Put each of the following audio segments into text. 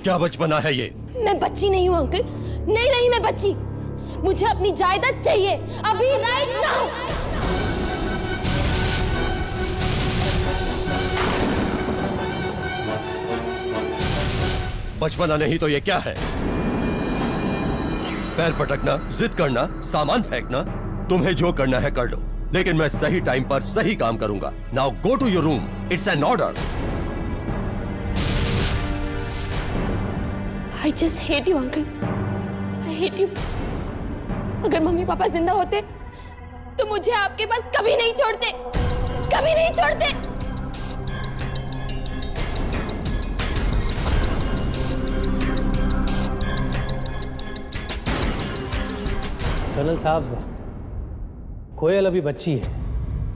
क्या बचपना है ये? मैं बच्ची नहीं हूँ अंकल, नहीं नहीं मैं बच्ची। मुझे अपनी जायदाद चाहिए अभी, राइट नाउ। बचपना नहीं तो ये क्या है? पैर पटकना, जिद करना, सामान फेंकना, तुम्हें जो करना है कर लो, लेकिन मैं सही टाइम पर सही काम करूंगा। Now go to your room, it's an order. I just hate you, uncle. I hate you. अगर मम्मी पापा जिंदा होते तो मुझे आपके पास कभी नहीं छोड़ते, कभी नहीं छोड़ते। कर्नल साहब, कोयल अभी बच्ची है,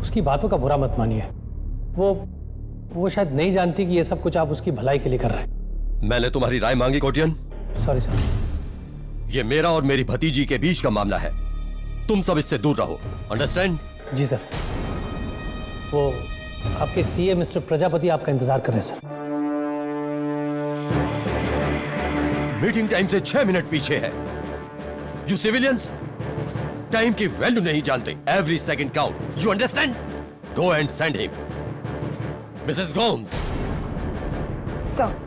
उसकी बातों का बुरा मत मानिए। वो शायद नहीं जानती कि ये सब कुछ आप उसकी भलाई के लिए कर रहे हैं। मैंने तुम्हारी राय मांगी कोटियन। Sorry sir. ये मेरा और मेरी भतीजी के बीच का मामला है, तुम सब इससे दूर रहो, अंडरस्टैंड? जी सर। वो आपके सीए मिस्टर प्रजापति आपका इंतजार कर रहे हैं सर। मीटिंग टाइम से 6 मिनट पीछे है। यू सिविलियंस टाइम की वैल्यू नहीं जानते। Every second count, you understand? Go and send him. Mrs Gomes. Sir.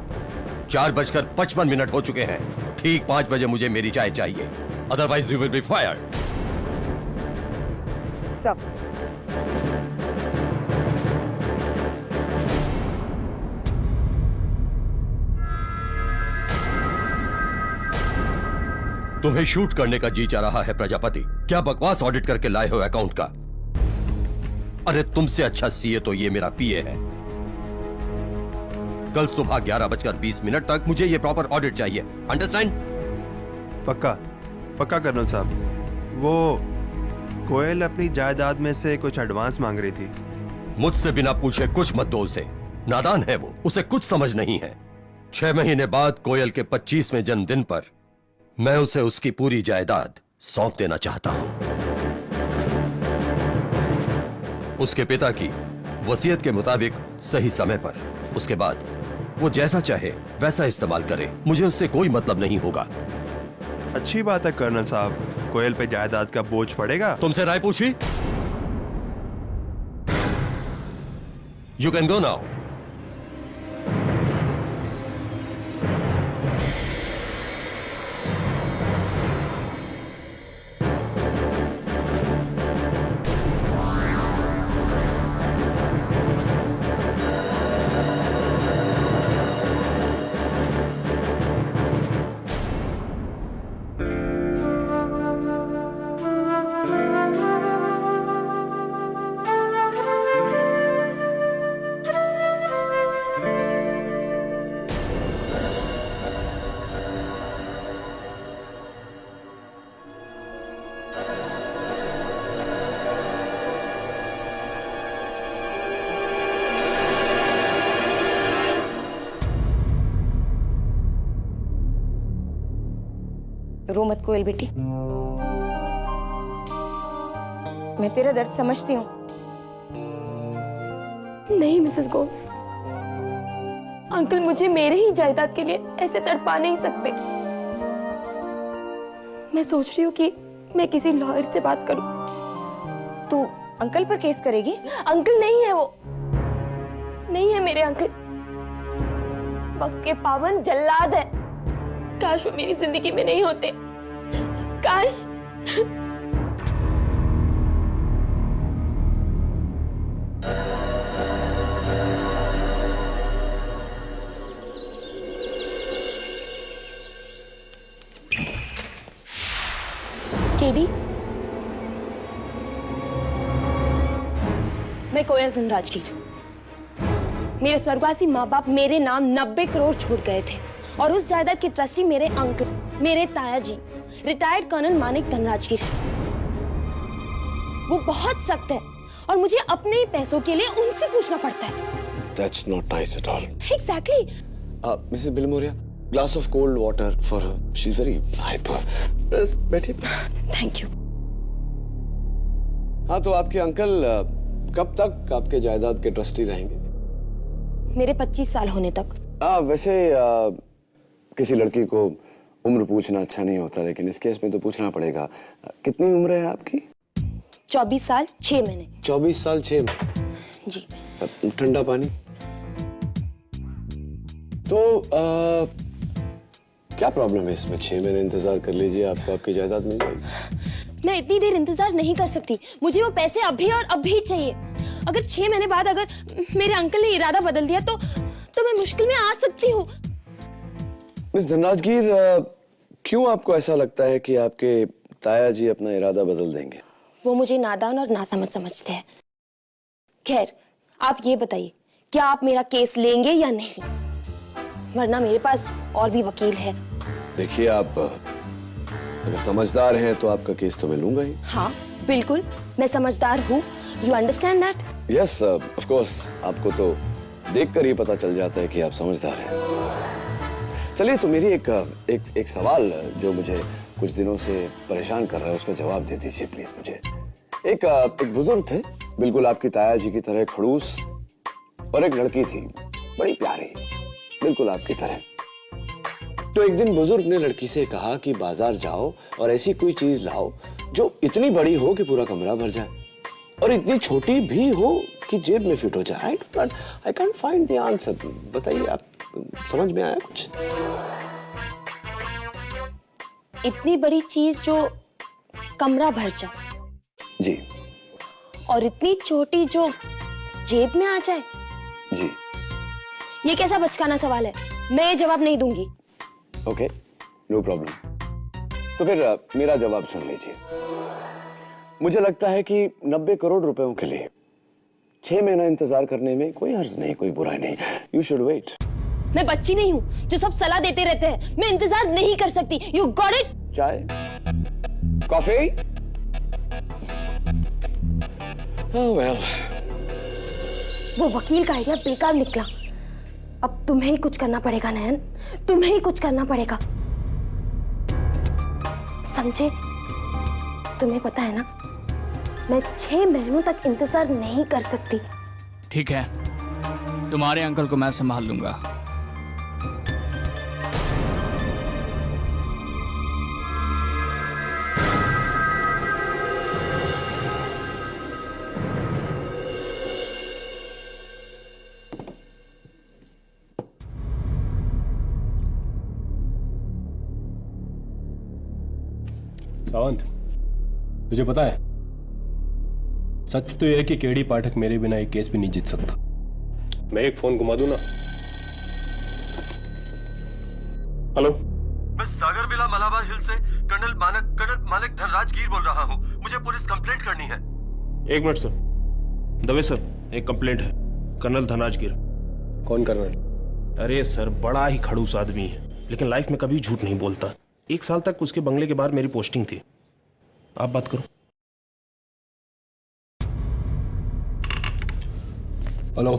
4:55 हो चुके हैं। ठीक 5 बजे मुझे मेरी चाय चाहिए, otherwise you will be fired. Sir. तुम्हें शूट करने का जी चाह रहा है प्रजापति? क्या बकवास ऑडिट करके लाए हो अकाउंट का? अरे तुमसे अच्छा सीए तो ये मेरा पीए है। कल सुबह 11:20 तक मुझे ये प्रॉपर ऑडिट चाहिए, अंडरस्टैंड? पक्का पक्का कर्नल साहब। वो कोयल अपनी जायदाद में से कुछ एडवांस मांग रही थी। मुझसे बिना पूछे कुछ मत दो उसे, नादान है वो, उसे कुछ समझ नहीं है। 6 महीने बाद कोयल के 25वें जन्मदिन पर मैं उसे उसकी पूरी जायदाद सौंप देना चाहता हूं। उसके पिता की वसीयत के मुताबिक सही समय पर। उसके बाद वो जैसा चाहे वैसा इस्तेमाल करे, मुझे उससे कोई मतलब नहीं होगा। अच्छी बात है कर्नल साहब, कोयल पे जायदाद का बोझ पड़ेगा। तुमसे राय पूछी? You can go now. रो मत कोयल बेटी, मैं तेरा दर्द समझती हूँ। नहीं मिसेस गोम्स, अंकल मुझे मेरे ही जायदाद के लिए ऐसे तड़पा नहीं सकते। मैं सोच रही हूँ कि मैं किसी लॉयर से बात करूं। तू अंकल पर केस करेगी? अंकल नहीं है वो, नहीं है मेरे अंकल, वक्त के पावन जल्लाद है। काश वो मेरी जिंदगी में नहीं होते, काश। केडी, मैं कोयल धनराजगीर। मेरे स्वर्गवासी माँ बाप मेरे नाम 90 करोड़ छोड़ गए थे और उस जायदाद के ट्रस्टी मेरे अंकल, मेरे ताया जी, रिटायर्ड कर्नल मानिक धनराजगीर है। वो बहुत सख्त है और मुझे अपने ही पैसों के लिए उनसे पूछना पड़ता है। That's not nice at all. Exactly. Mrs. Bilmoria, glass of cold water for her. She's very hyper. बस बैठिए। Thank you. हाँ, तो आपके अंकल कब तक आपके जायदाद के ट्रस्टी रहेंगे? मेरे 25 साल होने तक। वैसे किसी लड़की को उम्र पूछना अच्छा नहीं होता, लेकिन इस केस में तो पूछना पड़ेगा। कितनी उम्र है आपकी? 24 साल 6 महीने। 24 साल 6 महीने। जी। ठंडा पानी। तो क्या प्रॉब्लम है इसमें? 6 महीने इंतजार कर लीजिए, आपको आपकी जायदाद मिल जाएगी। मैं इतनी देर इंतजार नहीं कर सकती, मुझे वो पैसे अभी और अभी चाहिए। अगर 6 महीने बाद अगर मेरे अंकल ने इरादा बदल दिया तो मैं मुश्किल में आ सकती हूँ। मिस धनराजगीर, क्यों आपको ऐसा लगता है कि आपके ताया जी अपना इरादा बदल देंगे? वो मुझे नादान और नासमझ समझते हैं। खैर, आप ये बताइए, क्या आप मेरा केस लेंगे या नहीं? वरना मेरे पास और भी वकील है। देखिए, आप अगर समझदार हैं तो आपका केस तो मैं लूंगा ही। हाँ, बिल्कुल, मैं समझदार हूँ। You understand that? Yes, of course. आपको तो देखकर ही पता चल जाता है कि आप समझदार हैं। चलिए, तो मेरी एक सवाल जो मुझे कुछ दिनों से परेशान कर रहा है, उसका जवाब दे दीजिए प्लीज मुझे। एक बुजुर्ग थे, बिल्कुल आपकी ताया जी की तरह खड़ूस, और एक लड़की थी बड़ी प्यारी, बिल्कुल आपकी तरह। तो एक दिन बुजुर्ग ने लड़की से कहा कि बाजार जाओ और ऐसी कोई चीज लाओ जो इतनी बड़ी हो कि पूरा कमरा भर जाए, और इतनी छोटी भी हो कि जेब में फिट हो जाए। I can't find the answer. बताइए, आप समझ में आया कुछ? इतनी बड़ी चीज जो कमरा भर जाए जी। और इतनी छोटी जो जेब में आ जाए? जी। ये कैसा बचकाना सवाल है? मैं ये जवाब नहीं दूंगी। Okay, no problem. तो फिर मेरा जवाब सुन लीजिए। मुझे लगता है कि 90 करोड़ रुपयों के लिए 6 महीना इंतजार करने में कोई हर्ज नहीं, कोई बुराई नहीं। You should wait. मैं बच्ची नहीं हूँ जो सब सलाह देते रहते हैं। मैं इंतजार नहीं कर सकती। You got it? चाय, कॉफी? ओह वेल। वो वकील का आइडिया बेकार निकला। अब तुम्हें ही कुछ करना पड़ेगा नयन, तुम्हें ही कुछ करना पड़ेगा, समझे? तुम्हें पता है ना, मैं 6 महीनों तक इंतजार नहीं कर सकती। ठीक है, तुम्हारे अंकल को मैं संभाल लूंगा। सावंत, तुझे पता है, सच तो यह है कि केडी पाठक मेरे बिना एक केस भी नहीं जीत सकता। मैं एक फोन घुमा दूं ना। हेलो, मैं सागर विला मलाबार हिल से कर्नल मानक धनराजगीर बोल रहा हूँ। मुझे पुलिस कंप्लेंट करनी है। 1 मिनट सर। दवे सर, एक कंप्लेंट है, कर्नल धनराजगीर। कौन कर्नल? अरे सर, बड़ा ही खड़ूस आदमी है, लेकिन लाइफ में कभी झूठ नहीं बोलता। 1 साल तक उसके बंगले के बाहर मेरी पोस्टिंग थी। आप बात करो। हेलो,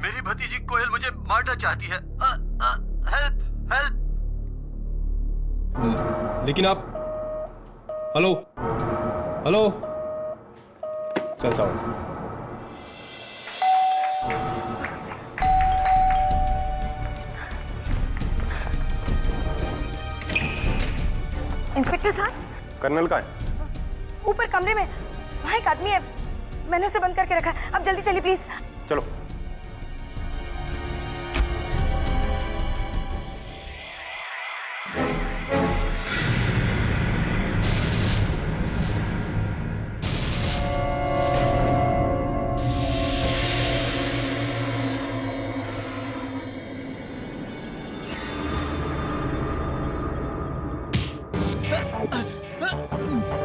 मेरी भतीजी कोयल मुझे मारना चाहती है। Help help. लेकिन आप, हेलो हेलो, चल सावंत। इंस्पेक्टर साहब, कर्नल का है? ऊपर कमरे में वहाँ एक आदमी है, मैंने उसे बंद करके रखा है। अब जल्दी चलिए प्लीज। चलो।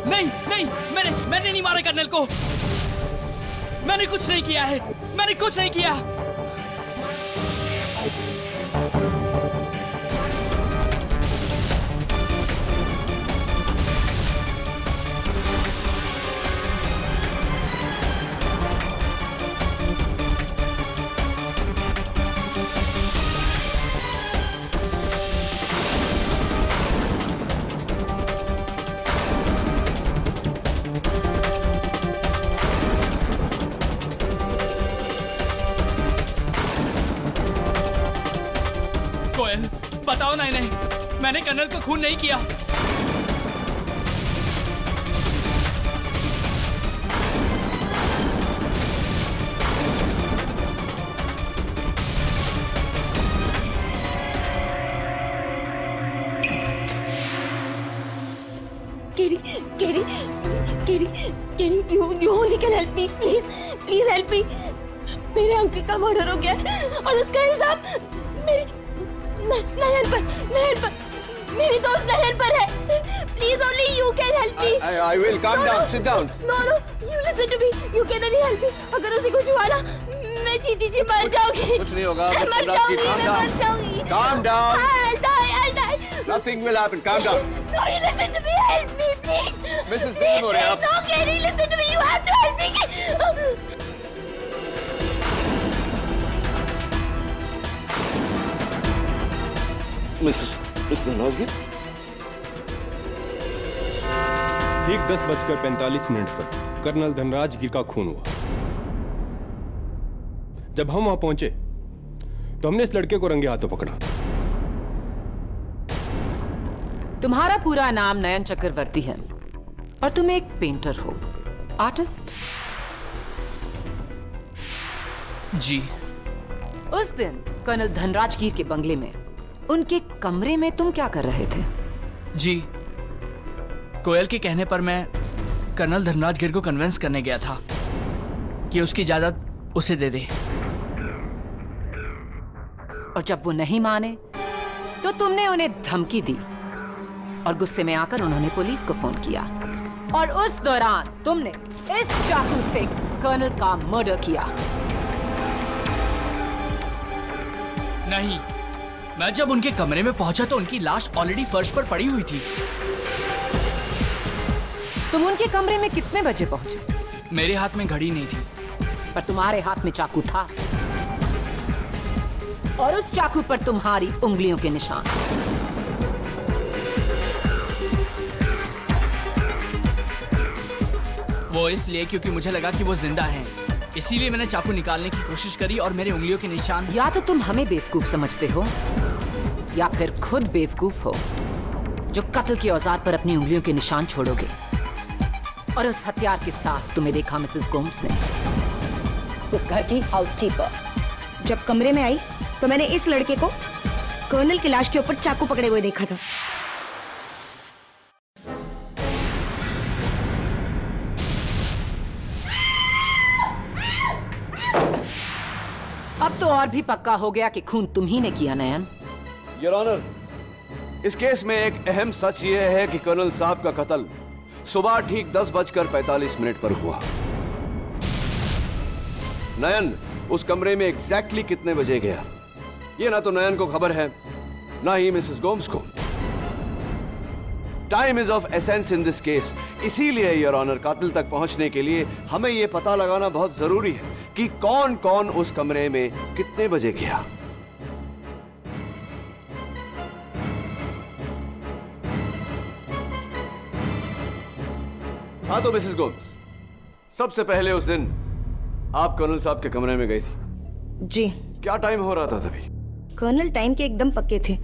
नहीं नहीं, मैंने नहीं मारा कर्नल को। मैंने कुछ नहीं किया है, मैंने कुछ नहीं किया। बताओ नहीं नहीं, मैंने कर्नल को खून नहीं किया। Katie, Katie, Katie, Katie, you only can help me, please help me. मेरे अंकल का मर्डर हो गया और उसका इल्जाम नयन पर, मेरी दोस्त नयन पर है. Please, only you can help me. I will. Calm down. Sit down. No, you listen to me. You can only help me. अगर उसे कुछ हुआ ना, मैं जीती जी मर जाऊंगी. कुछ नहीं होगा. मैं मर जाऊंगी. Calm down. I'll die. Nothing will happen. Calm down. No, you listen to me. Help me, please. Mrs. Billmore, आप. No, Katie, listen to me. You have to help me. Miss Dhanrajgir, ठीक 10:45 पर कर्नल धनराजगिर का खून हुआ। जब हम वहां पहुंचे तो हमने इस लड़के को रंगे हाथों पकड़ा। तुम्हारा पूरा नाम नयन चक्रवर्ती है और तुम एक पेंटर हो, आर्टिस्ट। जी। उस दिन कर्नल धनराजगिर के बंगले में उनके कमरे में तुम क्या कर रहे थे? जी, कोयल के कहने पर मैं कर्नल धनराजगिर को कन्विंस करने गया था कि उसकी जायदाद उसे दे दे। और जब वो नहीं माने तो तुमने उन्हें धमकी दी और गुस्से में आकर उन्होंने पुलिस को फोन किया और उस दौरान तुमने इस चाकू से कर्नल का मर्डर किया। नहीं, मैं जब उनके कमरे में पहुंचा तो उनकी लाश ऑलरेडी फर्श पर पड़ी हुई थी। तुम उनके कमरे में कितने बजे पहुंचे? मेरे हाथ में घड़ी नहीं थी, पर तुम्हारे हाथ में चाकू था और उस चाकू पर तुम्हारी उंगलियों के निशान। वो इसलिए क्योंकि मुझे लगा कि वो जिंदा हैं, इसीलिए मैंने चाकू निकालने की कोशिश करी और मेरे उंगलियों के निशान। या तो तुम हमें बेवकूफ समझते हो या फिर खुद बेवकूफ हो जो कत्ल के औजार पर अपनी उंगलियों के निशान छोड़ोगे। और उस हथियार के साथ तुम्हें देखा मिसेस गोम्स ने, उस घर की हाउसकीपर। जब कमरे में आई तो मैंने इस लड़के को कर्नल की लाश के ऊपर चाकू पकड़े हुए देखा था। अब तो और भी पक्का हो गया कि खून तुम ही ने किया नयन। योर ऑनर, इस केस में एक अहम सच ये है कि कर्नल साहब का कत्ल सुबह ठीक 10:45 पर हुआ। नयन उस कमरे में एग्जैक्टली कितने बजे गया, ये ना तो नयन को खबर है ना ही मिसेस गोम्स को। Time is of essence in this case. इसीलिए योर ऑनर, कातिल तक पहुंचने के लिए हमें यह पता लगाना बहुत जरूरी है कि कौन कौन उस कमरे में कितने बजे गया। हाँ तो मिसेस गोम्स, सबसे पहले उस दिन आप कर्नल साहब के कमरे में गई थी। जी। क्या टाइम हो रहा था तभी? कर्नल टाइम के एकदम पक्के थे।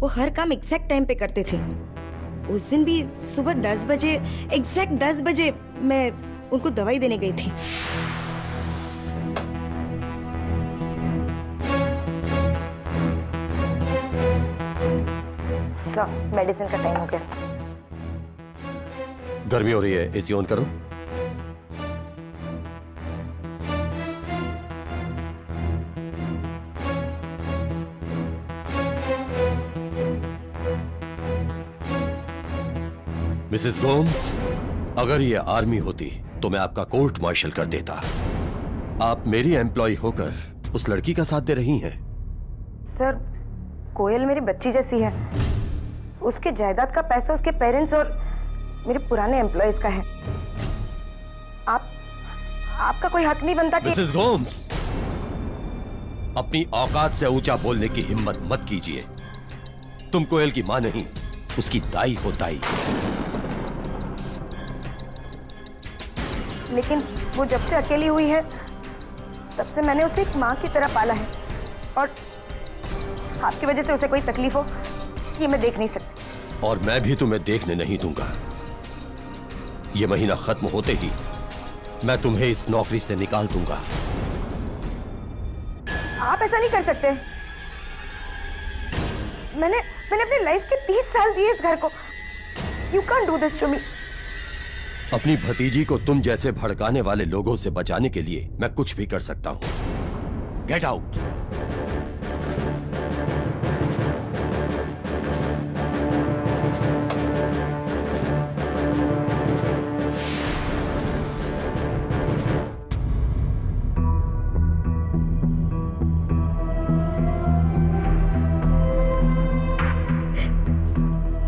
वो हर काम एग्जैक्ट टाइम पे करते थे। उस दिन भी सुबह 10 बजे, एग्जैक्ट 10 बजे मैं उनको दवाई देने गई थी। सर, मेडिसिन का टाइम हो गया। गर्मी हो रही है, एसी ऑन करो। मिसेस गोम्स, अगर ये आर्मी होती तो मैं आपका कोर्ट मार्शल कर देता। आप मेरी एम्प्लॉय होकर उस लड़की का साथ दे रही हैं। सर, कोयल मेरी बच्ची जैसी है। उसके जायदाद का पैसा उसके पेरेंट्स और मेरे पुराने एम्प्लॉयज का है। आपका कोई हक नहीं बनता कि... मिसेस गोम्स, अपनी औकात से ऊंचा बोलने की हिम्मत मत कीजिए। तुम कोयल की मां नहीं, उसकी दाई हो दाई। लेकिन वो जब से अकेली हुई है तब से मैंने उसे एक माँ की तरह पाला है। और आपकी वजह से उसे कोई तकलीफ हो ये मैं देख नहीं सकती। और मैं भी तुम्हें देखने नहीं दूंगा। ये महीना खत्म होते ही मैं तुम्हें इस नौकरी से निकाल दूंगा। आप ऐसा नहीं कर सकते। मैंने अपनी लाइफ के 30 साल दिए इस घर को। You can't do this to me. अपनी भतीजी को तुम जैसे भड़काने वाले लोगों से बचाने के लिए मैं कुछ भी कर सकता हूं। Get out.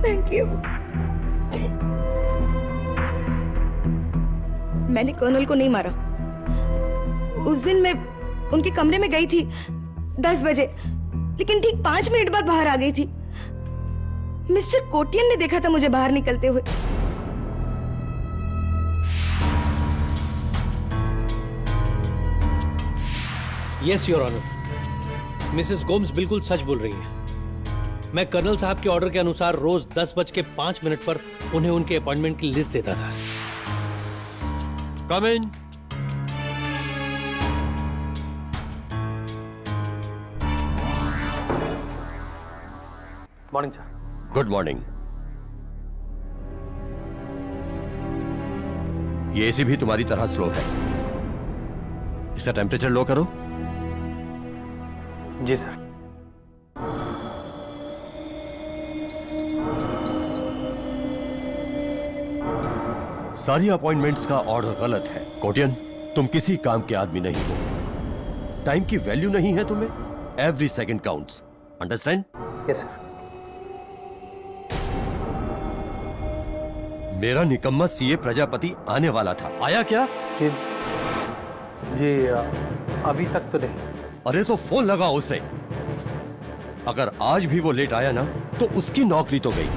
Thank you. मैंने कर्नल को नहीं मारा। उस दिन मैं उनके कमरे में गई थी 10 बजे, लेकिन ठीक 5 मिनट बाद बाहर आ गई थी। मिस्टर कोटियन ने देखा था मुझे बाहर निकलते हुए। Yes your honour, Mrs Gomes बिल्कुल सच बोल रही है। मैं कर्नल साहब के ऑर्डर के अनुसार रोज 10:05 पर उन्हें उनके अपॉइंटमेंट की लिस्ट देता था। Come in. Morning sir. Good morning. ये एसी भी तुम्हारी तरह स्लो है। इसका टेम्परेचर लो करो। जी सर। सारी अपॉइंटमेंट्स का ऑर्डर गलत है। कोटियन, तुम किसी काम के आदमी नहीं हो। टाइम की वैल्यू नहीं है तुम्हें। Every second counts. Understand? Yes sir. मेरा निकम्मा सीए प्रजापति आने वाला था। आया क्या? जी अभी तक तो नहीं। अरे तो फोन लगा उसे। अगर आज भी वो लेट आया ना तो उसकी नौकरी तो गई।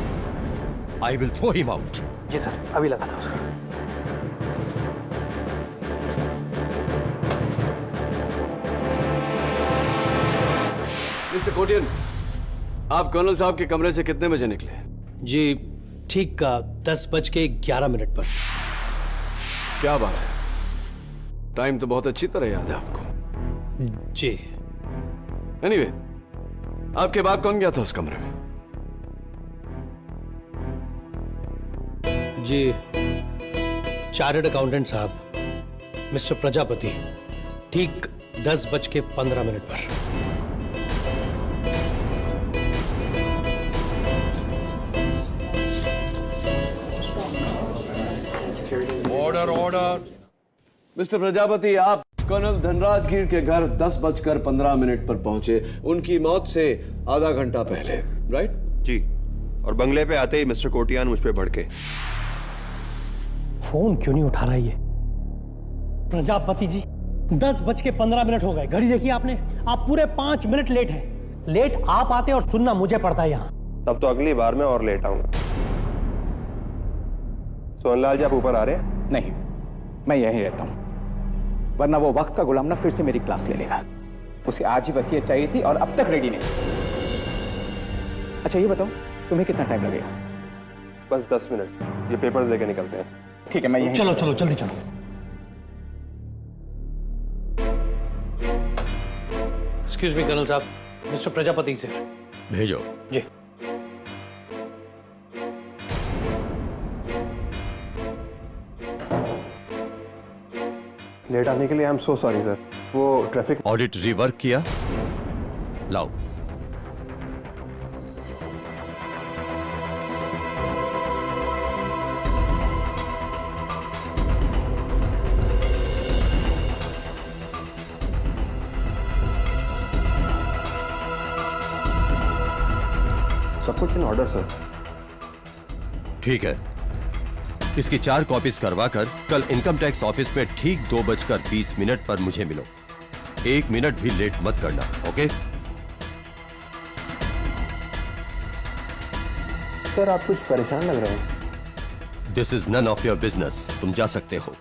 I will throw him out. जी सर, अभी लगा था उसका। मिस्टर कोटियन, आप कर्नल साहब के कमरे से कितने बजे निकले? जी ठीक का 10:11 पर। क्या बात है, टाइम तो बहुत अच्छी तरह याद है आपको। जी। एनीवे, आपके बाद कौन गया था उस कमरे में? जी चार्टर्ड अकाउंटेंट साहब मिस्टर प्रजापति, ठीक 10:15 पर। Order order. मिस्टर प्रजापति, आप कर्नल धनराजगीर के घर 10:15 पर पहुंचे, उनकी मौत से आधा घंटा पहले, राइट? जी, और बंगले पे आते ही मिस्टर कोटियान मुझ पे भड़के। फोन क्यों नहीं उठा रहा ये प्रजापति जी? 10:15 हो गए। घड़ी देखिए आपने, आप पूरे 5 मिनट लेट हैं। लेट आप आते और सुनना मुझे पड़ता है यहाँ। तब तो अगली बार मैं और लेट आऊंगा। सोनलाल जी, आप ऊपर आ रहे हैं? नहीं, मैं यहीं रहता हूं, वरना वो वक्त का गुलाम ना फिर से मेरी क्लास ले लेगा। उसे आज ही वसीयत चाहिए थी और अब तक रेडी नहीं। अच्छा ये बताओ, तुम्हें कितना टाइम लगेगा? बस 10 मिनट, ये पेपर्स लेके निकलते हैं। ठीक है, मैं यहीं। चलो चलो जल्दी चलो। एक्सक्यूज मी कर्नल साहब, मिस्टर प्रजापति से भेजो। जी। लेट आने के लिए I am so sorry sir. वो ट्रैफिक ऑडिट रिवर्क किया? लाओ। सब कुछ इन ऑर्डर सर। ठीक है, इसकी 4 कॉपीज करवाकर कल इनकम टैक्स ऑफिस में ठीक 2:20 पर मुझे मिलो। 1 मिनट भी लेट मत करना, ओके? सर आप कुछ परेशान लग रहे हैं। This is none of your business. तुम जा सकते हो।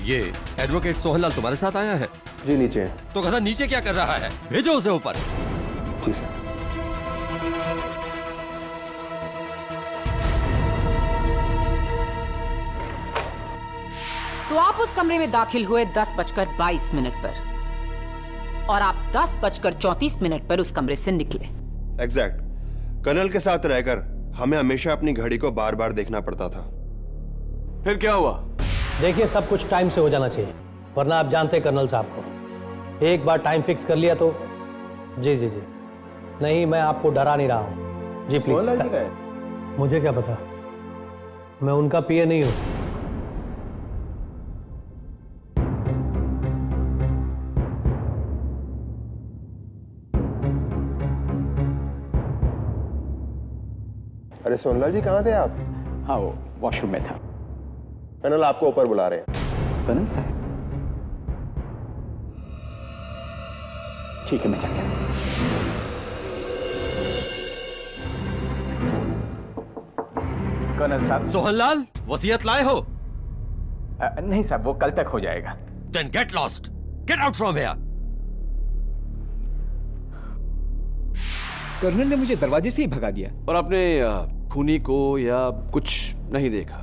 ये एडवोकेट सोहनलाल तुम्हारे साथ आया है? जी नीचे है। तो गधा नीचे क्या कर रहा है? भेजो उसे ऊपर। जी सर। तो आप उस कमरे में दाखिल हुए 10:22 पर और आप 10:34 पर उस कमरे से निकले। एग्जैक्ट। कर्नल के साथ रहकर हमें हमेशा अपनी घड़ी को बार बार देखना पड़ता था। फिर क्या हुआ? देखिए, सब कुछ टाइम से हो जाना चाहिए, वरना आप जानते हैं कर्नल साहब को, एक बार टाइम फिक्स कर लिया तो। जी जी जी, नहीं मैं आपको डरा नहीं रहा हूँ जी, प्लीज। मुझे क्या पता, मैं उनका पीए नहीं हूँ। अरे सोनलाल जी, कहाँ थे आप? हाँ, वो वॉशरूम में था। कर्नल आपको ऊपर बुला रहे हैं। कर्नल साहब, ठीक है, मैं जाके आता हूं। कर्नल साहब। सोहनलाल, वसीयत लाए हो? नहीं साहब, वो कल तक हो जाएगा। Then get lost. Get out from here. Colonel ने मुझे दरवाजे से ही भगा दिया। और आपने खूनी को या कुछ नहीं देखा?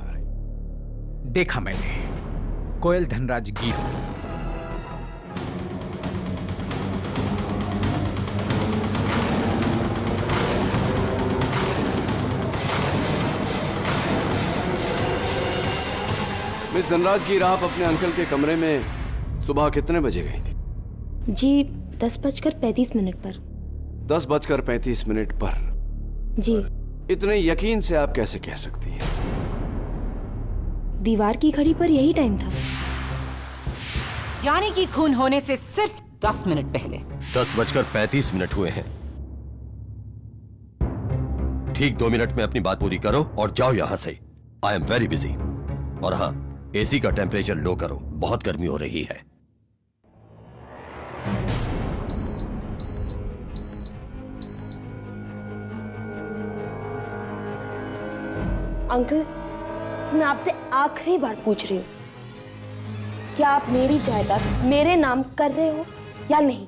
देखा मैंने, कोयल धनराज गिर। मिस धनराज गिर, आप अपने अंकल के कमरे में सुबह कितने बजे गई थी? जी 10:35 पर। 10:35 पर? जी। इतने यकीन से आप कैसे कह सकती हैं? दीवार की घड़ी पर यही टाइम था। यानी कि खून होने से सिर्फ 10 मिनट पहले। 10:35 हुए हैं। ठीक 2 मिनट में अपनी बात पूरी करो और जाओ यहां से। I am very busy. और हाँ, एसी का टेम्परेचर लो करो, बहुत गर्मी हो रही है। अंकल, मैं आपसे आखिरी बार पूछ रही हूँ, क्या आप मेरी जायदाद मेरे नाम कर रहे हो या नहीं?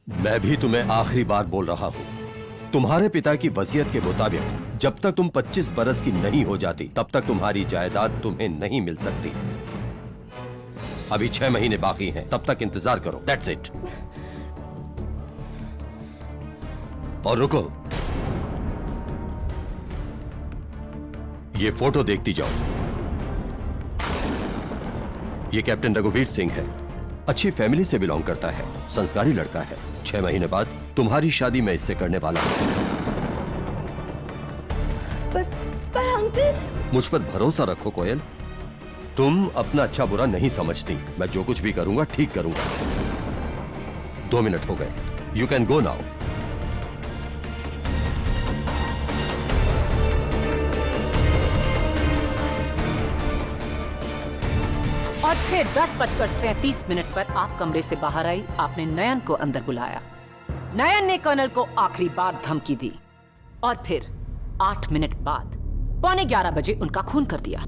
मैं भी तुम्हें आखिरी बार बोल रहा हूँ, तुम्हारे पिता की वसीयत के मुताबिक जब तक तुम 25 बरस की नहीं हो जाती तब तक तुम्हारी जायदाद तुम्हें नहीं मिल सकती। अभी 6 महीने बाकी हैं, तब तक इंतजार करो। That's it. और रुको, ये फोटो देखती जाओ। ये कैप्टन रघुवीर सिंह है, अच्छी फैमिली से बिलोंग करता है, संस्कारी लड़का है। 6 महीने बाद तुम्हारी शादी मैं इससे करने वाला हूं। पर अंकल। मुझ पर भरोसा रखो कोयल, तुम अपना अच्छा बुरा नहीं समझती। मैं जो कुछ भी करूंगा ठीक करूंगा। 2 मिनट हो गए, यू कैन गो नाउ। और फिर 10:37 पर आप कमरे से बाहर आई। आपने नयन को अंदर बुलाया। नयन ने कर्नल को आखिरी बार धमकी दी और फिर 8 मिनट बाद 11:15 बजे उनका खून कर दिया।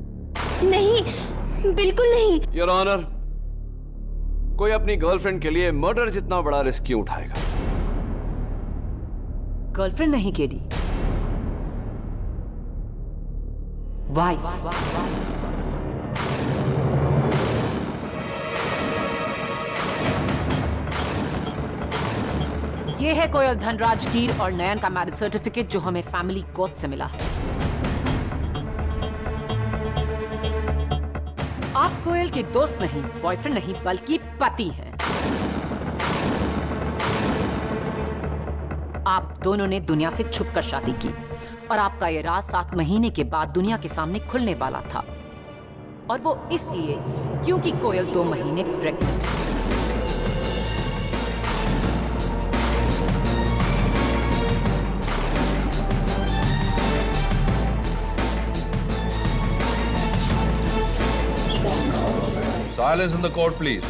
नहीं, बिल्कुल नहीं। योर ऑनर, कोई अपनी गर्लफ्रेंड के लिए मर्डर जितना बड़ा रिस्क क्यों उठाएगा? गर्लफ्रेंड नहीं केली, वाइफ। ये है कोयल धनराज गिर और नयन का मैरिज सर्टिफिकेट जो हमें फैमिली कोर्ट से मिला है। आप कोयल के दोस्त नहीं, बॉयफ्रेंड नहीं, बल्कि पति हैं। आप दोनों ने दुनिया से छुपकर शादी की और आपका ये राज 7 महीने के बाद दुनिया के सामने खुलने वाला था। और वो इसलिए क्योंकि कोयल 2 महीने pregnant. Silence in the court, please.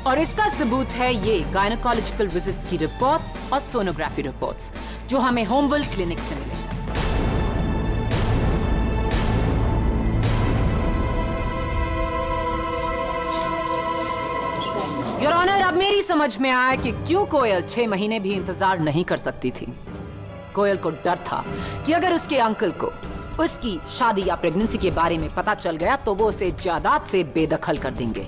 और इसका सबूत है ये गायनोकोलॉजिकल विजिट्स की रिपोर्ट्स और सोनोग्राफी रिपोर्ट्स जो हमें होमवेल क्लिनिक से मिले। योर ऑनर, अब मेरी समझ में आया कि क्यों कोयल 6 महीने भी इंतजार नहीं कर सकती थी। कोयल को डर था कि अगर उसके अंकल को उसकी शादी या प्रेगनेंसी के बारे में पता चल गया तो वो उसे जायदाद से बेदखल कर देंगे।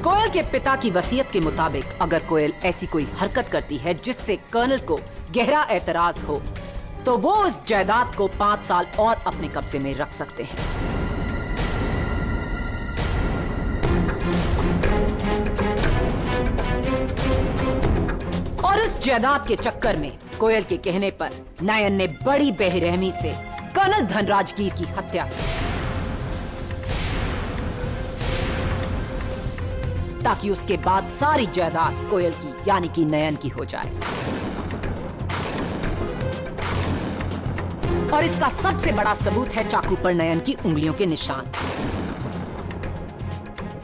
कोयल के पिता की वसीयत के मुताबिक अगर कोयल ऐसी कोई हरकत करती है जिससे कर्नल को गहरा एतराज हो तो वो उस जायदाद को 5 साल और अपने कब्जे में रख सकते हैं। और उस जायदाद के चक्कर में कोयल के कहने पर नयन ने बड़ी बेरहमी से कर्नल धनराजगीर की हत्या की ताकि उसके बाद सारी जायदाद कोयल की यानी कि नयन की हो जाए। और इसका सबसे बड़ा सबूत है चाकू पर नयन की उंगलियों के निशान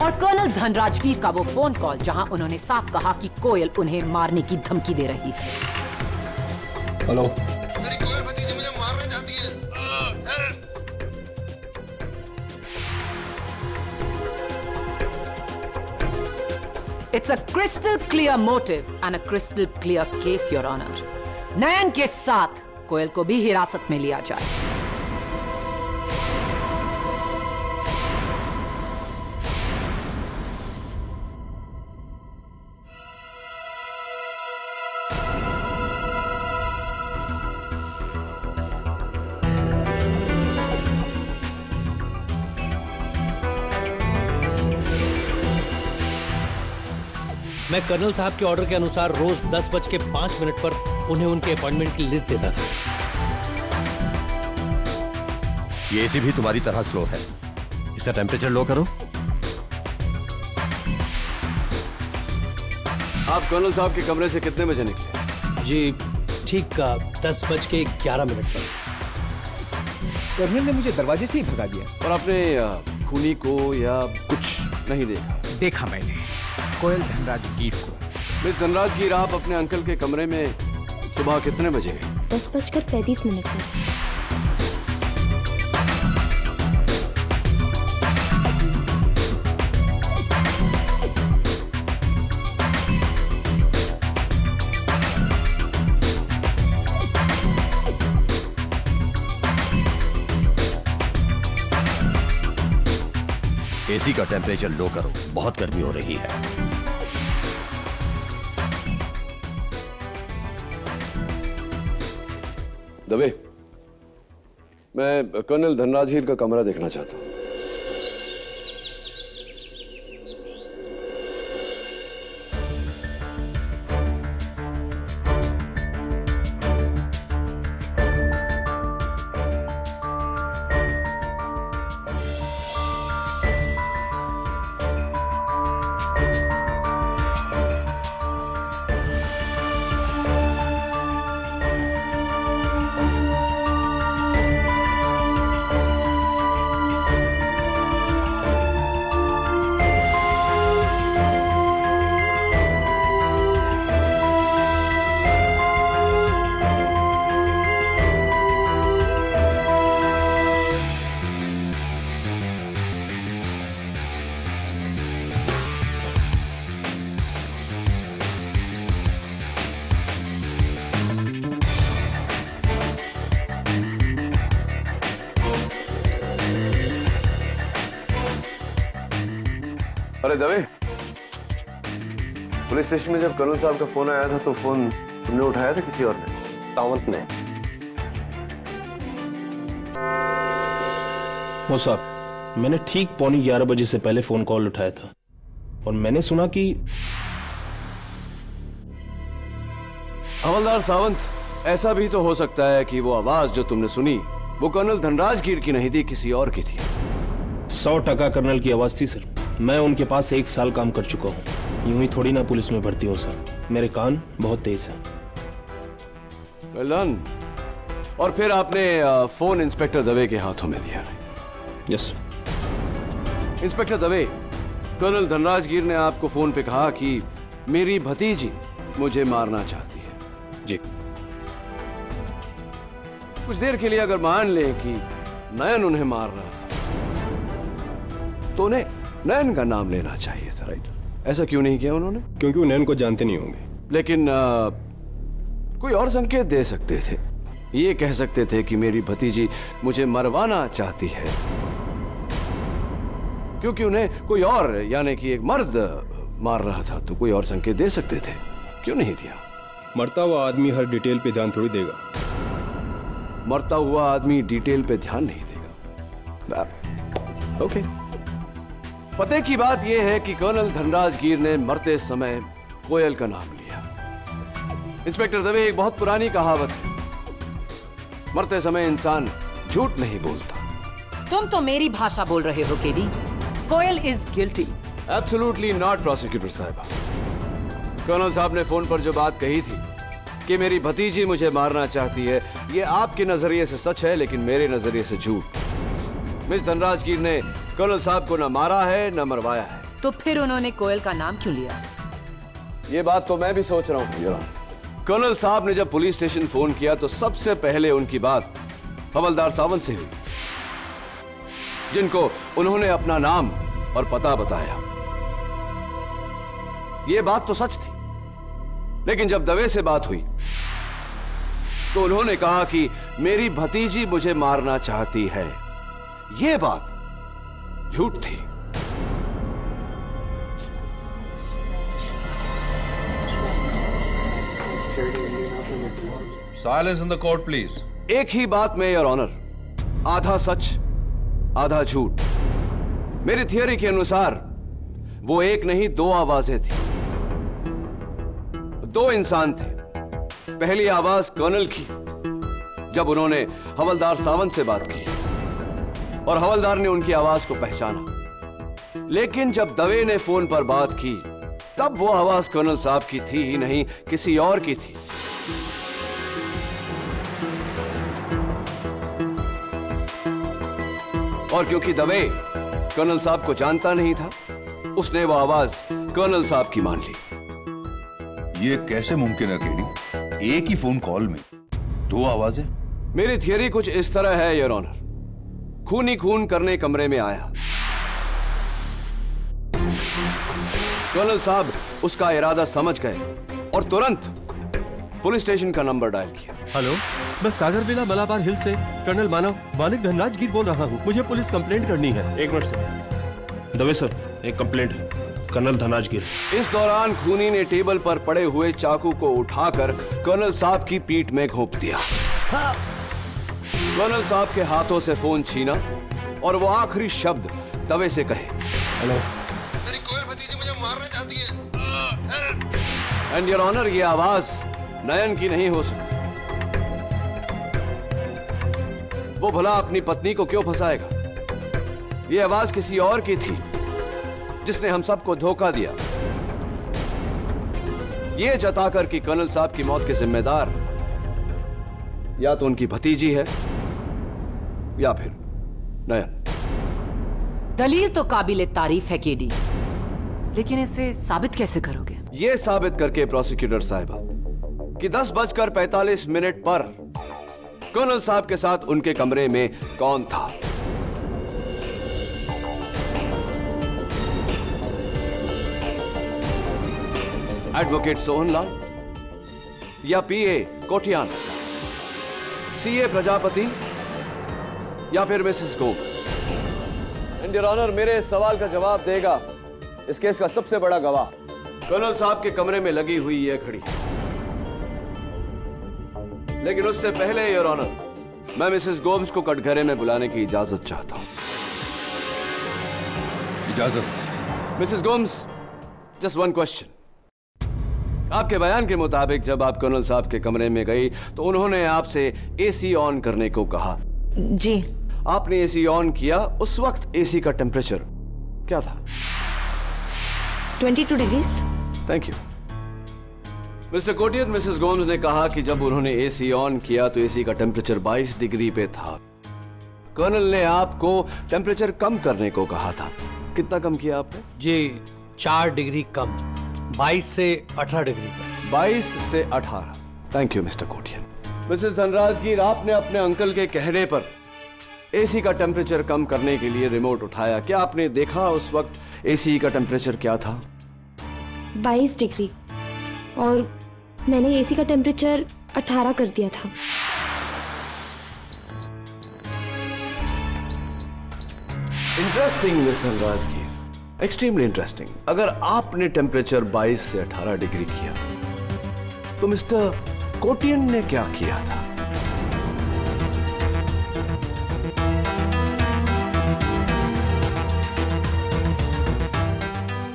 और कर्नल धनराजगीर का वो फोन कॉल जहां उन्होंने साफ कहा कि कोयल उन्हें मारने की धमकी दे रही है। हेलो, मेरी कोयल भतीजी मुझे मारना चाहती है। It's a crystal clear motive and a crystal clear case, Your Honor. नयन के साथ कोयल को भी हिरासत में लिया जाए। मैं कर्नल साहब के ऑर्डर के अनुसार रोज 10:05 पर उन्हें उनके अपॉइंटमेंट की लिस्ट देता था। ये एसी भी तुम्हारी तरह स्लो है, इसका टेम्परेचर लो करो। आप कर्नल साहब के कमरे से कितने बजे निकले? जी ठीक 10:11 पर। कर्नल ने मुझे दरवाजे से ही भगा दिया। और आपने खूनी को या कुछ नहीं देखा? देखा मैंने कोयल धनराजगीर को। मिस धनराजगीर, आप अपने अंकल के कमरे में सुबह कितने बजे गए? 10:35 पर। एसी का टेम्परेचर लो करो, बहुत गर्मी हो रही है। दवे, मैं कर्नल धनराजगीर का कमरा देखना चाहता हूं। अरे दवे, पुलिस स्टेशन में जब कर्नल साहब का फोन आया था तो फोन तुमने उठाया था किसी और ने? सावंत ने। वो साहब, मैंने ठीक 11:15 से पहले फोन कॉल उठाया था और मैंने सुना कि हवलदार सावंत, ऐसा भी तो हो सकता है कि वो आवाज जो तुमने सुनी वो कर्नल धनराजगीर की नहीं थी, किसी और की थी। 100% कर्नल की आवाज थी सर। मैं उनके पास 1 साल काम कर चुका हूँ, यूं ही थोड़ी ना पुलिस में भर्ती हूँ सर। मेरे कान बहुत तेज हैं। Well done। और फिर आपने फोन इंस्पेक्टर दवे के हाथों में दिया? Yes. Inspector Dave, colonel Dhanrajgir ने आपको फोन पे कहा कि मेरी भतीजी मुझे मारना चाहती है। जी। कुछ देर के लिए अगर मान लें कि नयन उन्हें मार रहा था तो उन्हें नयन का नाम लेना चाहिए था, राइट? ऐसा क्यों नहीं किया उन्होंने? क्योंकि वो नैन को जानते नहीं होंगे। लेकिन कोई और संकेत दे सकते थे। ये कह सकते थे कि मेरी भतीजी मुझे मरवाना चाहती है, क्योंकि उन्हें कोई और यानी कि एक मर्द मार रहा था। तो कोई और संकेत दे सकते थे, क्यों नहीं दिया? मरता हुआ आदमी हर डिटेल पे ध्यान थोड़ी देगा। मरता हुआ आदमी डिटेल पे ध्यान नहीं देगा। ओके। पते की बात यह है कि कर्नल धनराज गिर ने मरते समय कोयल का नाम लिया। इंस्पेक्टर दवे, एक बहुत पुरानी कहावत है, मरते समय इंसान झूठ नहीं बोलता। तुम तो मेरी भाषा बोल रहे हो KD. Koyal is guilty. Absolutely not prosecutor साहब। कर्नल साहब ने फोन पर जो बात कही थी कि मेरी भतीजी मुझे मारना चाहती है, ये आपके नजरिए से सच है, लेकिन मेरे नजरिए से झूठ। मिस धनराज गिर ने कर्नल साहब को न मारा है न मरवाया है। तो फिर उन्होंने कोयल का नाम क्यों लिया? ये बात तो मैं भी सोच रहा हूँ। कर्नल साहब ने जब पुलिस स्टेशन फोन किया तो सबसे पहले उनकी बात हवलदार सावंत से हुई, जिनको उन्होंने अपना नाम और पता बताया। ये बात तो सच थी, लेकिन जब दवे से बात हुई तो उन्होंने कहा कि मेरी भतीजी मुझे मारना चाहती है। ये बात झूठ थी। Silence in the court, please. एक ही बात में योर ऑनर, आधा सच आधा झूठ। मेरी थियरी के अनुसार वो एक नहीं दो आवाजें थी, दो इंसान थे। पहली आवाज कर्नल की, जब उन्होंने हवलदार सावंत से बात की और हवलदार ने उनकी आवाज को पहचाना। लेकिन जब दवे ने फोन पर बात की तब वो आवाज कर्नल साहब की थी ही नहीं, किसी और की थी। और क्योंकि दवे कर्नल साहब को जानता नहीं था, उसने वो आवाज कर्नल साहब की मान ली। ये कैसे मुमकिन है केडी? एक ही फोन कॉल में दो आवाजें? मेरी थियरी कुछ इस तरह है योर ऑनर। खून ही खून करने कमरे में आया, कर्नल साहब उसका इरादा समझ गए और तुरंत पुलिस स्टेशन का नंबर डायल किया। हेलो, मैं सागर विला मलाबार हिल से कर्नल मानिक धनराज गिर बोल रहा हूँ। मुझे पुलिस कंप्लेंट करनी है। एक मिनट सर। दवे सर, एक कंप्लेंट है, कर्नल धनराज गिर। इस दौरान खूनी ने टेबल पर पड़े हुए चाकू को उठाकर कर्नल साहब की पीठ में घोंप दिया। कर्नल साहब के हाथों से फोन छीना और वो आखिरी शब्द दवे से कहे, हेलो, मेरी कोयल भतीजी मुझे मारना चाहती है। एंड योर ऑनर, ये आवाज नयन की नहीं हो सकती। वो भला अपनी पत्नी को क्यों फंसाएगा? ये आवाज किसी और की थी जिसने हम सबको धोखा दिया, ये जताकर कि कर्नल साहब की मौत के जिम्मेदार या तो उनकी भतीजी है या फिर नयन। दलील तो काबिले तारीफ है केडी, लेकिन इसे साबित कैसे करोगे? ये साबित करके प्रोसिक्यूटर साहिबा कि 10:45 पर कर्नल साहब के साथ उनके कमरे में कौन था। एडवोकेट सोहनलाल या पीए कोटियान, सीए प्रजापति या फिर Mrs Gomes? And your honour, मेरे इस सवाल का जवाब देगा इस केस का सबसे बड़ा गवाह, कर्नल साहब के कमरे में लगी हुई यह घड़ी। लेकिन उससे पहले योर ऑनर, मैं मिसेस गोम्स को कटघरे में बुलाने की इजाजत चाहता हूं। इजाजत? Mrs Gomes, just one question. आपके बयान के मुताबिक जब आप कर्नल साहब के कमरे में गई तो उन्होंने आपसे एसी ऑन करने को कहा। जी। आपने एसी ऑन किया, उस वक्त एसी का टेम्परेचर क्या था? 22 degrees. Thank you mister Kotian. Mrs Gomes ने कहा कि जब उन्होंने एसी ऑन किया तो एसी का टेम्परेचर 22 डिग्री पे था। कर्नल ने आपको टेम्परेचर कम करने को कहा था। कितना कम किया आपने? जी 4 डिग्री कम, 22 से 18 डिग्री पर। 22 से 18। Thank you mister Kotian. Mrs Dhanraj गिर, आपने अपने अंकल के कहने पर एसी का टेम्परेचर कम करने के लिए रिमोट उठाया। क्या आपने देखा उस वक्त एसी का टेम्परेचर क्या था? 22 डिग्री और मैंने एसी का टेम्परेचर 18 कर दिया था। Interesting mister Rajgir, extremely interesting. अगर आपने टेम्परेचर 22 से 18 डिग्री किया तो मिस्टर कोटियन ने क्या किया था?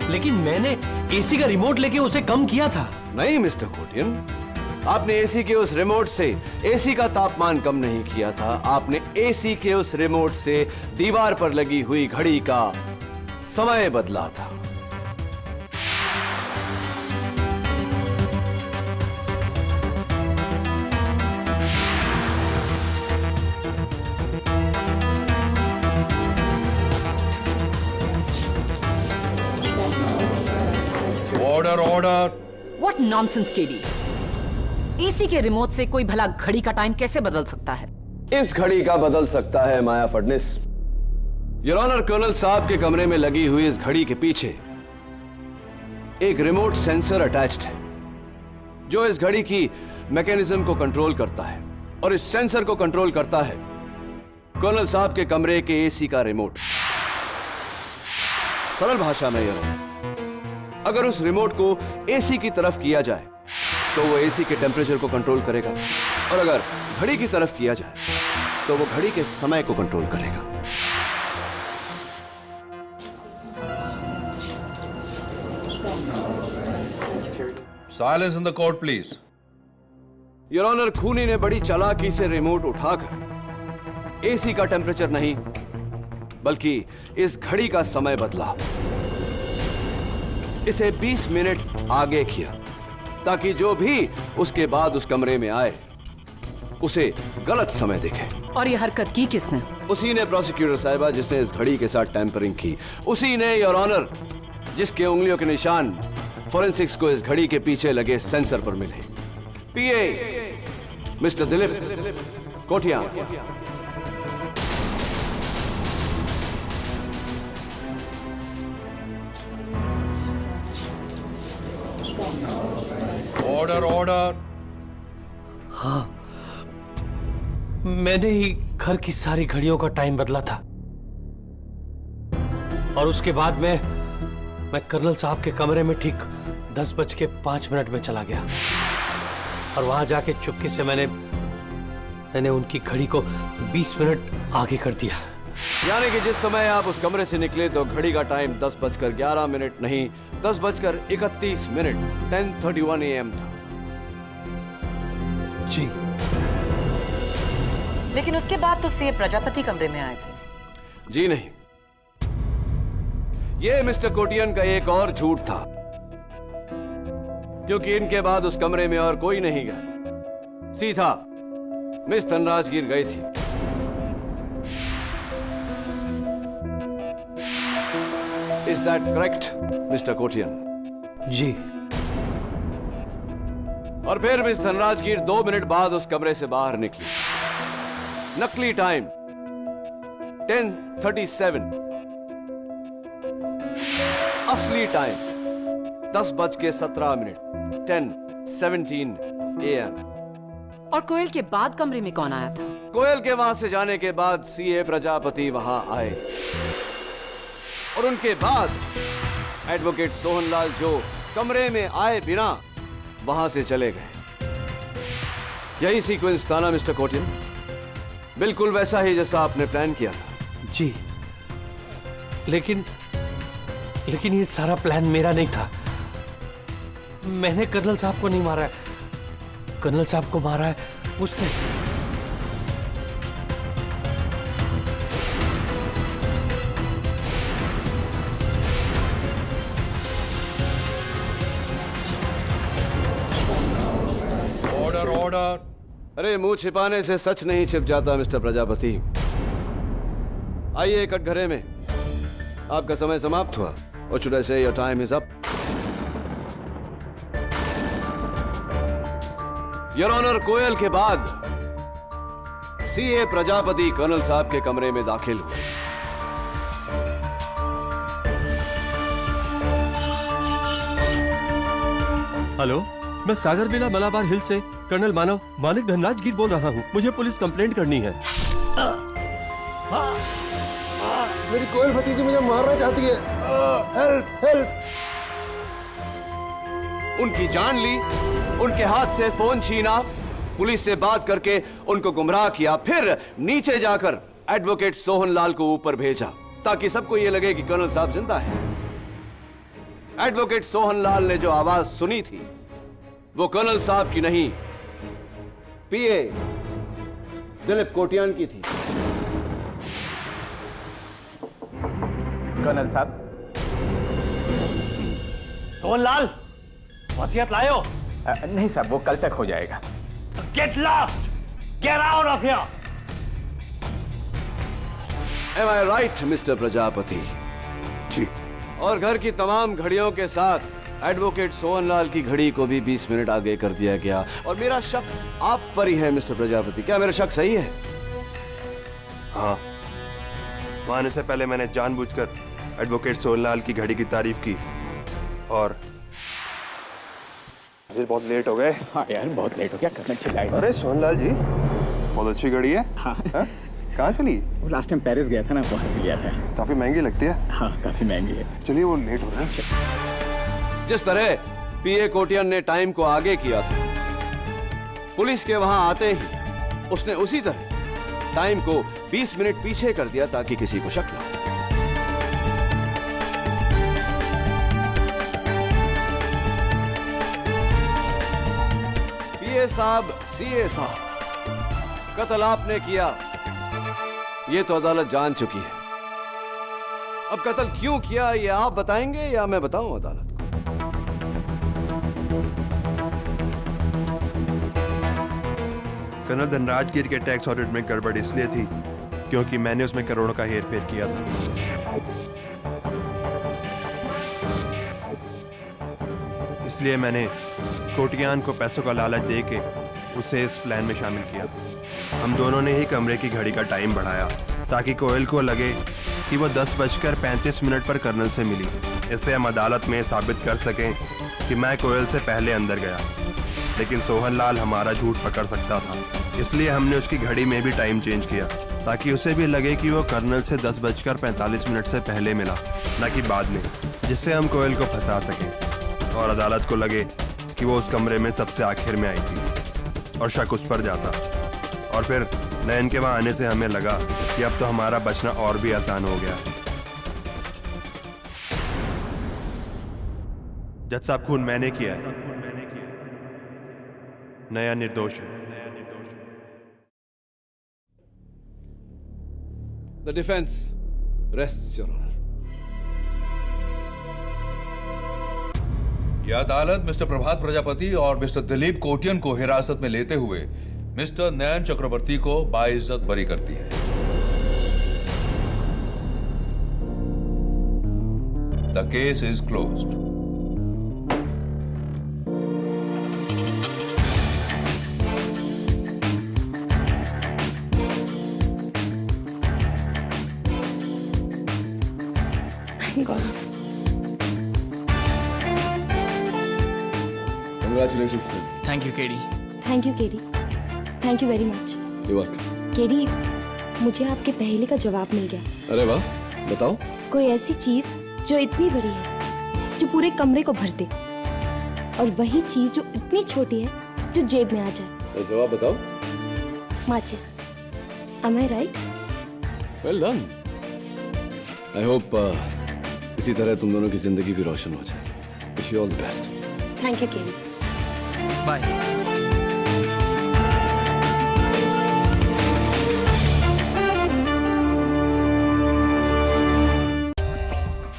लेकिन मैंने एसी का रिमोट लेके उसे कम किया था। नहीं मिस्टर कोटियन, आपने एसी के उस रिमोट से एसी का तापमान कम नहीं किया था, आपने एसी के उस रिमोट से दीवार पर लगी हुई घड़ी का समय बदला था। Order order. What nonsense KD. AC के रिमोट से कोई भला घड़ी का टाइम कैसे बदल सकता है? इस घड़ी का बदल सकता है माया फडनिस। योर ऑनर, कर्नल साहब के कमरे में लगी हुई इस घड़ी के पीछे एक रिमोट सेंसर अटैच्ड है जो इस घड़ी की मैकेनिज्म को कंट्रोल करता है, और इस सेंसर को कंट्रोल करता है कर्नल साहब के कमरे के एसी का रिमोट। सरल भाषा में योर ऑनर, अगर उस रिमोट को एसी की तरफ किया जाए तो वो एसी के टेम्परेचर को कंट्रोल करेगा, और अगर घड़ी की तरफ किया जाए तो वो घड़ी के समय को कंट्रोल करेगा। Silence in the court please. Your honour, खूनी ने बड़ी चालाकी से रिमोट उठाकर एसी का टेम्परेचर नहीं बल्कि इस घड़ी का समय बदला, इसे 20 मिनट आगे किया ताकि जो भी उसके बाद उस कमरे में आए उसे गलत समय दिखे। और ये हरकत की किसने? उसी ने प्रोसिक्यूटर साहिबा जिसने इस घड़ी के साथ टैंपरिंग की, उसी ने योर ऑनर जिसके उंगलियों के निशान फॉरेंसिक्स को इस घड़ी के पीछे लगे सेंसर पर मिले। PA mister Dilip Kotia. Order order. हाँ, मैंने ही घर की सारी घड़ियों का टाइम बदला था, और उसके बाद मैं कर्नल साहब के कमरे में ठीक 10:05 में चला गया, और वहां जाके चुपके से मैंने उनकी घड़ी को 20 मिनट आगे कर दिया। यानी कि जिस समय आप उस कमरे से निकले तो घड़ी का टाइम 10:11 नहीं 10:31 10:31 AM था। जी। लेकिन उसके बाद तो सीए प्रजापति कमरे में आए थे। जी नहीं, यह मिस्टर कोटियन का एक और झूठ था, क्योंकि इनके बाद उस कमरे में और कोई नहीं गया, सीधा मिस धनराजगीर गई थी। Is that correct mister Kotian? जी। और फिर मिस धनराजगीर 2 मिनट बाद उस कमरे से बाहर निकली। नकली टाइम 10:37, असली टाइम 10:17 10:17 AM। और कोयल के बाद कमरे में कौन आया था? कोयल के वहां से जाने के बाद सीए प्रजापति वहां आए, और उनके बाद एडवोकेट सोहनलाल जो कमरे में आए बिना वहां से चले गए। यही सीक्वेंस था ना मिस्टर कोटियन? बिल्कुल वैसा ही जैसा आपने प्लान किया था। जी, लेकिन ये सारा प्लान मेरा नहीं था। मैंने कर्नल साहब को नहीं मारा है, कर्नल साहब को मारा है उसने। Order order. अरे मुंह छिपाने से सच नहीं छिप जाता मिस्टर प्रजापति। आइए कटघरे में। आपका समय समाप्त हुआ, और should I say your time is up. Your honour, Koyal के बाद सीए प्रजापति कर्नल साहब के कमरे में दाखिल हुए। हेलो, मैं सागर विला मलाबार हिल से कर्नल मानिक धनराज गिर बोल रहा हूँ। मुझे पुलिस कंप्लेंट करनी है। मेरी कोयल भतीजी मुझे मारना चाहती है। Help help. उनकी जान ली, उनके हाथ से फोन छीना, पुलिस से बात करके उनको गुमराह किया, फिर नीचे जाकर एडवोकेट सोहन लाल को ऊपर भेजा ताकि सबको यह लगे कि कर्नल साहब जिंदा है। एडवोकेट सोहन लाल ने जो आवाज सुनी थी वो कर्नल साहब की नहीं, पीए दिलीप कोटियान की थी। कर्नल साहब। सोहनलाल, वसीयत लायो? नहीं साहब, वो कल तक हो जाएगा। Get lost, get out of here. Am I right, mister Prajapati? जी। और घर की तमाम घड़ियों के साथ एडवोकेट सोहनलाल की घड़ी को भी 20 मिनट आगे कर दिया गया। और मेरा शक आप पर ही है मिस्टर प्रजापति। क्या मेरा शक सही है? हाँ, वहां आने से पहले मैंने जानबूझकर एडवोकेट सोहनलाल की घड़ी की तारीफ की और बहुत लेट हो गए। हाँ यार, बहुत लेट हो गया, कर्नल चिल्लाए। अरे सोहनलाल जी, बहुत अच्छी घड़ी है। हाँ। कहाँ से ली? वो लास्ट टाइम पेरिस गया था ना, वहाँ से लिया था। काफी महंगी लगती है। हाँ, काफी महंगी है। चलिए, वो लेट हो रहा है। जिस तरह पीए कोटियन ने टाइम को आगे किया था, पुलिस के वहां आते ही उसने उसी तरह टाइम को 20 मिनट पीछे कर दिया ताकि किसी को शक न हो। पीए साहब, सीए साहब, कत्ल आपने किया, ये तो अदालत जान चुकी है। अब कत्ल क्यों किया ये आप बताएंगे या मैं बताऊं अदालत को? कर्नल धनराज गिर के टैक्स ऑडिट में गड़बड़ इसलिए थी क्योंकि मैंने उसमें करोड़ों का हेरफेर किया था। इसलिए मैंने कोटियान को पैसों का लालच देके उसे इस प्लान में शामिल किया। हम दोनों ने ही कमरे की घड़ी का टाइम बढ़ाया ताकि कोयल को लगे कि वो 10:35 पर कर्नल से मिली। इससे हम अदालत में साबित कर सकें कि मैं कोयल से पहले अंदर गया, लेकिन सोहनलाल हमारा झूठ पकड़ सकता था। इसलिए हमने उसकी घड़ी में भी टाइम चेंज किया ताकि उसे भी लगे कि वो कर्नल से 10:45 से पहले मिला, न कि बाद में, जिससे हम कोयल को फंसा सकें और अदालत को लगे कि वो उस कमरे में सबसे आखिर में आई थी और शक उस पर जाता। और फिर नयन के वहां आने से हमें लगा कि अब तो हमारा बचना और भी आसान हो गया। जज साहब, खून मैंने किया है, नया निर्दोष है। The defense rests, Your Honor. यह अदालत मिस्टर प्रभात प्रजापति और मिस्टर दिलीप कोटियन को हिरासत में लेते हुए मिस्टर नयन चक्रवर्ती को बाइज्जत बरी करती है। The case is closed. Congratulations. Thank you KD. Thank you KD, thank you very much. You're welcome. KD, मुझे आपके पहले का जवाब मिल गया। अरे वाह, बताओ। कोई ऐसी चीज जो इतनी बड़ी है, जो पूरे कमरे को भर दे, और वही चीज जो इतनी छोटी है जो जेब में आ जाए। तो जवाब बताओ। माचिस। Am I right? Well done. I hope इसी तरह तुम दोनों की जिंदगी भी रोशन हो जाए। Wish you all the best. Thank you, KD. Bye.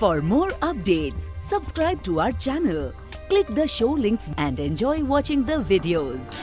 For more updates, subscribe to our channel, click the show links and enjoy watching the videos.